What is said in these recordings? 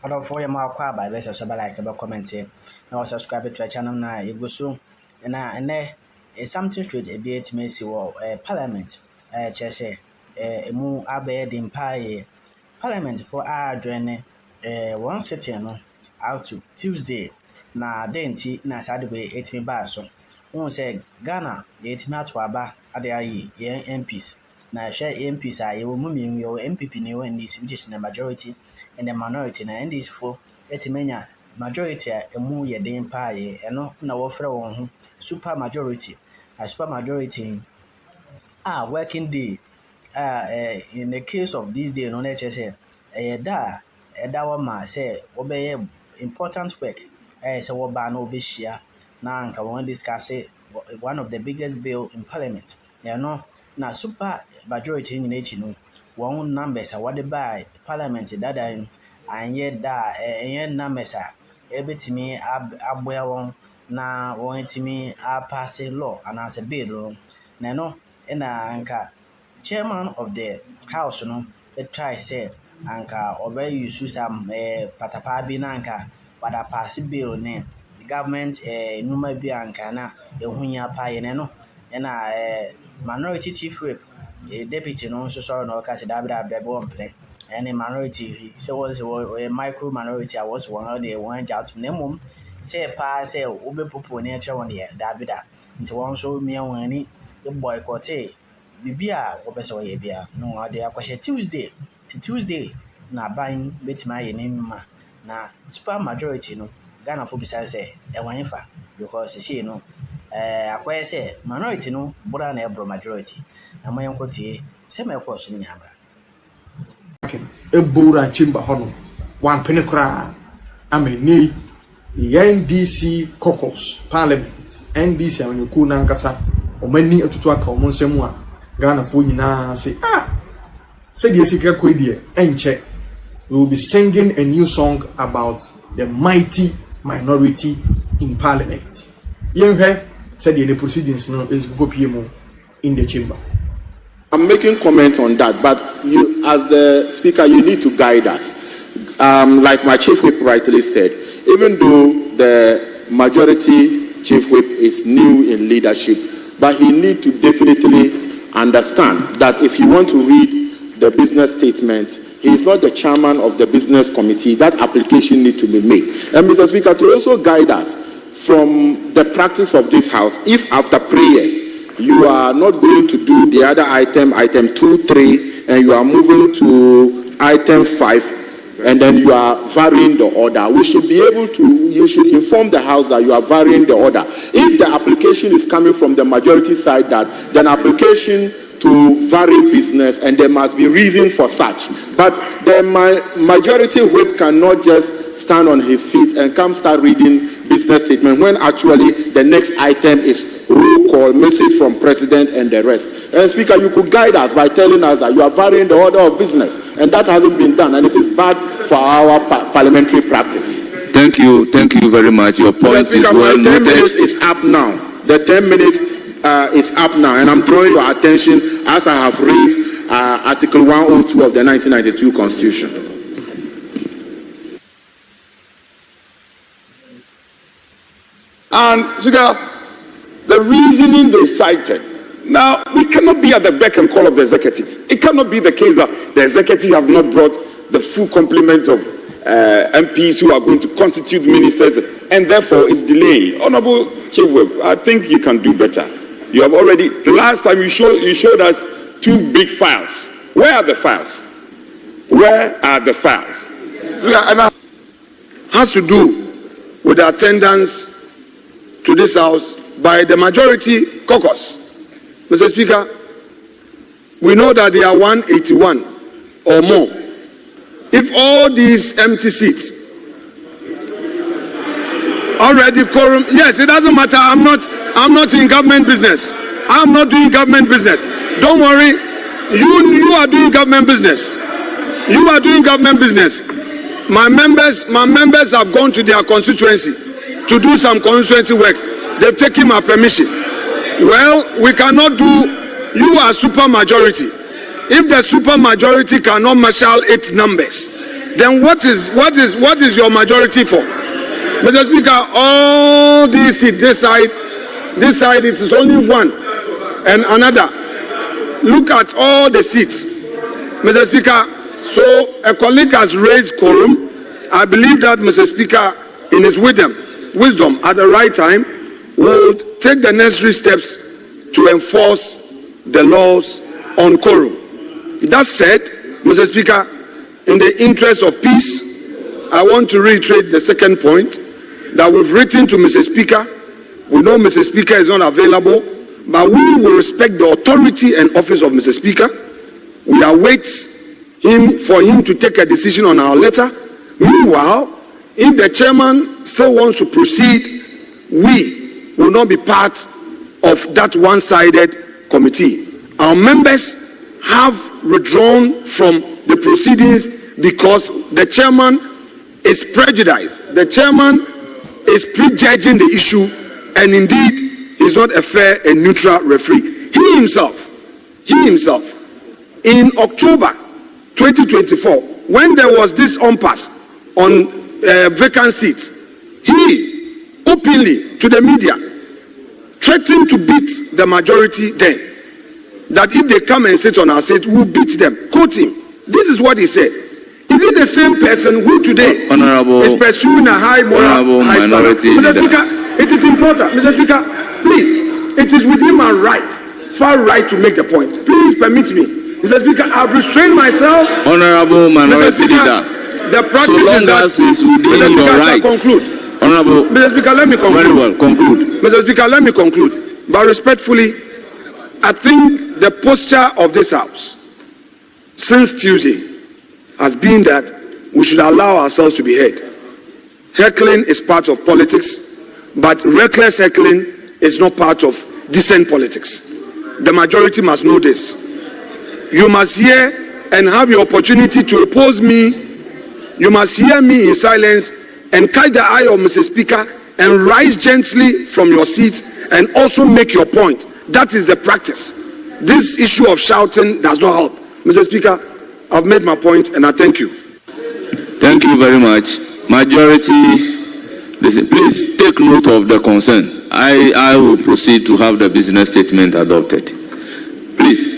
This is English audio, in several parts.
Although for your mark by let's also like about commenting. Now subscribe to our channel now. You go soon. And there is something straight a bit messy or parliament. Just say a moon abe the empire parliament for our journey. One sitting out to Tuesday. Na denti na sadwe etimi ba so. Won say Ghana etimi atwaba ade ayi ye MPs. Na share MPs a ye wo mumien yo MPP ne won this which is the majority and the minority na and this for etimenya majority a emu ye den pa ye eno na wo frɛ won ho super majority. A super majority working day in the case of this day no let say da wa ma say obey important work so what ban obeshia na nka won discuss one of the biggest bill in parliament na super majority in each no one numbers what they buy parliament that and yet numbers ebetimi aboya won na won timi pass a law and as a bill na no na nka chairman of the house no try say anka obey use some patapa bi na nka wada pass bill ne the government numa bi anka na ehunya pa ye ne no na minority chief whip deputy no so sorry no ka se da bo play any minority so was a micro minority I was one of the one out to name say pa say obe popo ne che won ye da nti won so me won ni boycott bibia obese wo ye bia no ade akwahye Tuesday na ban betima ye nemma na super majority no Ghana for bisa say e wan fa because see no akwaye say minority no bora na ebro majority na moyen kotie se me course ni amra ebura chimba hono wan pene kra ameni NDC caucus parliament NDC amanyuku na nkasa omani atutu aka omonsemu a Ghana fo nyina say say the secret kwedie enche we will be singing a new song about the mighty minority in parliament. Yenhe said the proceedings no is go PM in the chamber. I'm making comments on that, but you, as the speaker, you need to guide us. Like my chief whip rightly said, even though the majority chief whip is new in leadership, but he needs to definitely understand that if you want to read the business statement, he is not the chairman of the business committee. That application needs to be made. And Mr. Speaker, to also guide us from the practice of this house, if after prayers you are not going to do the other item 2, 3, and you are moving to item 5, and then you are varying the order, we should be able to, you should inform the house that you are varying the order. If the application is coming from the majority side, that then application to vary business, and there must be reason for such. But the majority whip cannot just stand on his feet and come start reading business statement when actually the next item is roll call, message from president and the rest. And Speaker, you could guide us by telling us that you are varying the order of business, and that hasn't been done, and it is bad for our parliamentary practice. Thank you very much. Your point Speaker, is well my 10 noted. minutes is up now. The 10 minutes is up now, and I'm drawing your attention as I have raised Article 102 of the 1992 Constitution. And Speaker, the reasoning they cited. Now, we cannot be at the beck and call of the executive. It cannot be the case that the executive have not brought the full complement of MPs who are going to constitute ministers, and therefore it's delayed. Honorable Chief Whip, I think you can do better. You have already, the last time you showed us 2 big files. Where are the files? Where are the files? So, has to do with the attendance to this house by the majority caucus. Mr. Speaker, we know that there are 181 or more. If all these empty seats already quorum, yes, it doesn't matter. I'm not in government business. I'm not doing government business. Don't worry. You are doing government business. You are doing government business. My members have gone to their constituency to do some constituency work. They've taken my permission. Well, we cannot do, you are super majority. If the super majority cannot marshal its numbers then what is your majority for? Mr. Speaker, all these seats, this side it is only one and another. Look at all the seats, Mr. Speaker. So a colleague has raised quorum. I believe that Mr. Speaker, in his wisdom at the right time, would take the necessary steps to enforce the laws on quorum. That said, Mr. Speaker, in the interest of peace, I want to reiterate the second point that we've written to Mr. Speaker. We know Mr. Speaker is not available, but we will respect the authority and office of Mr. Speaker. We await for him to take a decision on our letter. Meanwhile, if the chairman still wants to proceed, we will not be part of that one-sided committee. Our members have withdrawn from the proceedings because the chairman is prejudiced. The chairman is prejudging the issue, and indeed is not a fair and neutral referee. He himself, in October 2024, when there was this impasse on vacant seats, he openly to the media threatened to beat the majority then. That if they come and sit on our seat, we'll beat them. Quote him. This is what he said. Is it the same person who today is pursuing a high moral high standard? Mr. Speaker, it is important. Mr. Speaker, please, it is within my right, far right, to make the point. Please permit me. Mr. Speaker, I've restrained myself. Honorable Minority Leader, the practice so long is that, as it's within your right. Conclude. Honorable, Mr. Speaker, let me conclude. Very well, conclude. Mr. Speaker, let me conclude. But respectfully, I think the posture of this House since Tuesday has been that we should allow ourselves to be heard. Heckling is part of politics, but reckless heckling is not part of decent politics. The majority must know this. You must hear and have your opportunity to oppose me. You must hear me in silence and catch the eye of Mr. Speaker and rise gently from your seat and also make your point. That is the practice. This issue of shouting does not help. Mr. Speaker, I've made my point and I thank you. Thank you very much. Majority, listen, please take note of the concern. I will proceed to have the business statement adopted. Please.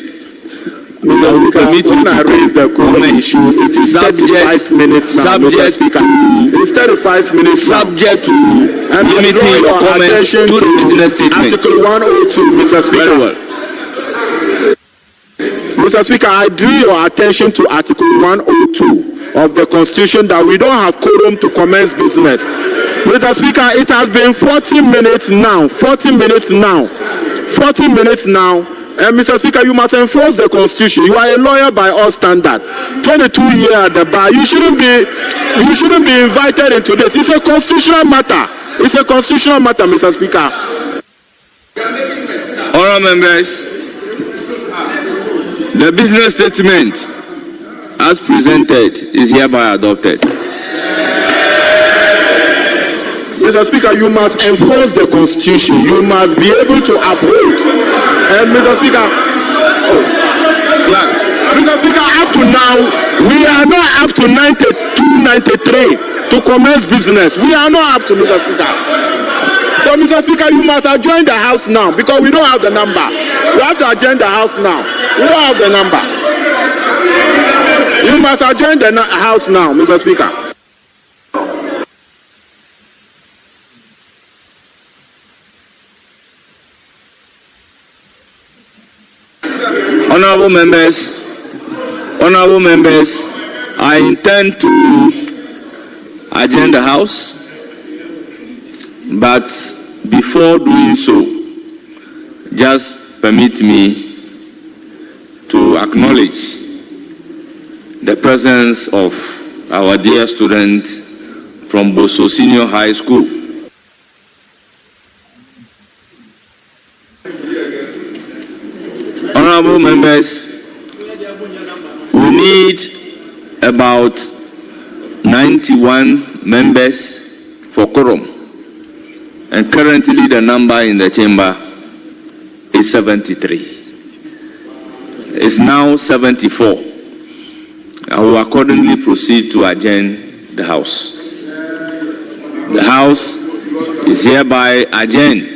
Mr. Speaker, when I raise the comment issue, it is 35 minutes now, Mr. Speaker. It's 35 minutes subject to limiting your comment to the business statement. Article 102, Mr. Speaker. Very well. Mr. Speaker, I drew your attention to Article 102 of the Constitution that we don't have quorum to commence business. Mr. Speaker, it has been 40 minutes now. 40 minutes now. 40 minutes now. And Mr. Speaker, you must enforce the Constitution. You are a lawyer by all standards. 22 years at the bar. You shouldn't be invited into this. It's a constitutional matter. It's a constitutional matter, Mr. Speaker. Honourable members, the business statement as presented is hereby adopted. Mr. Speaker, you must enforce the Constitution. You must be able to uphold. And Mr. Speaker, Mr. Speaker, up to now, we are not up to 92, 93 to commence business. We are not up to, Mr. Speaker. So, Mr. Speaker, you must adjourn the House now because we don't have the number. You have to adjourn the House now. We don't have the number. You must adjourn the House now, Mr. Speaker. Honourable members, I intend to adjourn the House, but before doing so, just permit me to acknowledge the presence of our dear student from Boso Senior High School. Honourable members, we need about 91 members for quorum, and currently the number in the chamber is 73. It's now 74. I will accordingly proceed to adjourn the House. The House is hereby adjourned.